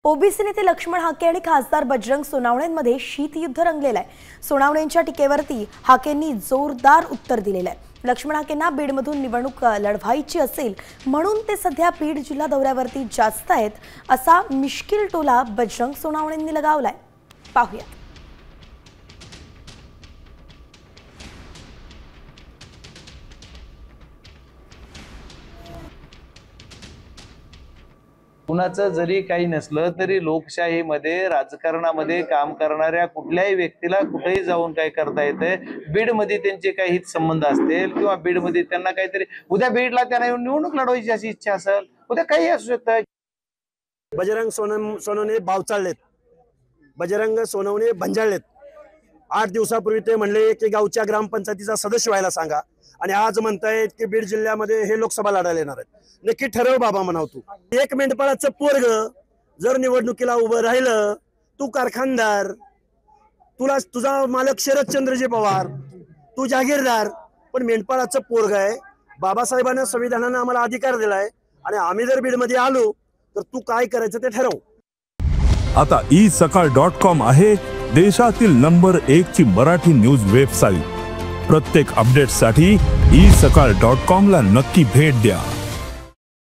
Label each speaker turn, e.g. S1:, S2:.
S1: OBC नेते लक्ष्मण हाके आणि खासदार बजरंग सोनवणेंमध्ये शीतयुद्ध रंगलेलं आहे। सोनवणेंच्या टीकेवरती हाकेंनी जोरदार उत्तर दिलेलं आहे। लक्ष्मण हाकेंना बीडमधून निवडणूक लढवायची असेल म्हणून ते सध्या बीड जिल्हा दौऱ्यावरती जास्त आहेत, असा मिश्किल टोला बजरंग सोनवणेंनी लगावलाय। पाहूया।
S2: कुणाचं जरी काही नसलं तरी लोकशाहीमध्ये राजकारणामध्ये काम करणाऱ्या कुठल्याही व्यक्तीला कुठेही जाऊन काय करता येते। बीडमध्ये त्यांचे काही हित संबंध असतील किंवा बीडमध्ये त्यांना काहीतरी उद्या बीडला त्यांना येऊन निवडणूक लढवायची अशी इच्छा असेल, उद्या काही असू शकतं।
S3: बजरंग सोनवणे बावचाळलेत, बजरंग सोनवणे भंजाळलेत। 8 दिवसापूर्वी ते म्हणले की गावच्या ग्रामपंचायतीचा सदस्य व्हायला सांगा आणि आज म्हणतायत की बीड जिल्ह्यामध्ये हे लोकसभा लढायला येणार आहेत। नक्की ठरव बाबा म्हणाव तू। एक मेंढपाळाचं पोरग जर निवडणुकीला उभं राहिलं, तू कारखानदार, तुझा मालक शरदचंद्रजी पवार, तू जागीरदार, पण मेंढपाळाचं पोरग आहे। बाबासाहेबांना संविधानाने आम्हाला अधिकार दिलाय आणि आम्ही जर बीडमध्ये आलो तर तू काय करायचं ते ठरव।
S4: आता isakal.com आहे देशातील नंबर 1 ची मराठी न्यूज वेबसाईट। प्रत्येक अपडेटसाठी isakal.com ला नक्की भेट द्या।